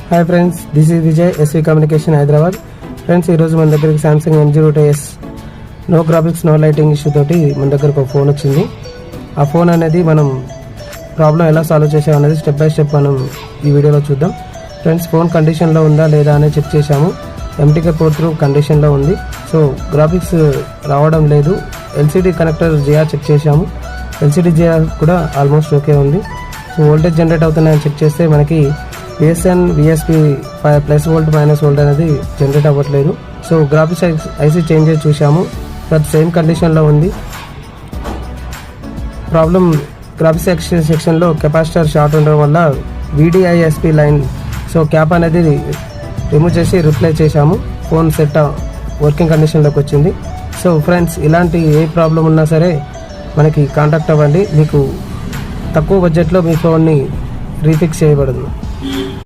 Hi friends, this is Vijay, SV communication Hyderabad. Friends, ఈరోజు మన దగ్గరికి Samsung M02s no graphics no lighting issue తోటి మన దగ్గరకు ఒక ఫోన్ వచ్చింది. ఆ ఫోన్ అనేది మనం ప్రాబ్లం ఎలా సాల్వ్ చేసాం అనేది స్టెప్ బై స్టెప్ మనం ఈ వీడియోలో చూద్దాం. ఫ్రెండ్స్, ఫోన్ కండిషన్లో ఉందా లేదా అనేది చెక్ చేసాము. MTK పోర్ట్ త్రూ కండిషన్లో ఉంది. సో గ్రాఫిక్స్ రావడం లేదు. LCD కనెక్టర్ జిఆర్ చెక్ చేసాము. LCD జిఆర్ కూడా ఆల్మోస్ట్ ఓకే ఉంది. సో వోల్టేజ్ జనరేట్ అవుతున్నాయని చెక్ చేస్తే మనకి PSN VSP +V -V అనేది జనరేట్ అవ్వట్లేదు. సో గ్రాఫిక్స్ ఐసీ చేంజ్ చేసి చూసాము, బట్ సేమ్ కండిషన్లో ఉంది. ప్రాబ్లం గ్రాఫిక్స్ సెక్షన్లో కెపాసిటర్ షార్ట్ ఉండడం వల్ల VDISP లైన్ సో క్యాప్ అనేది రిమూవ్ చేసి రిప్లేస్ చేశాము. ఫోన్ సెట్ వర్కింగ్ కండిషన్లోకి వచ్చింది. సో ఫ్రెండ్స్, ఇలాంటి ఏ ప్రాబ్లం ఉన్నా సరే మనకి కాంటాక్ట్ అవ్వండి. మీకు తక్కువ బడ్జెట్లో మీ ఫోన్ని రీఫిక్స్ చేయబడదు.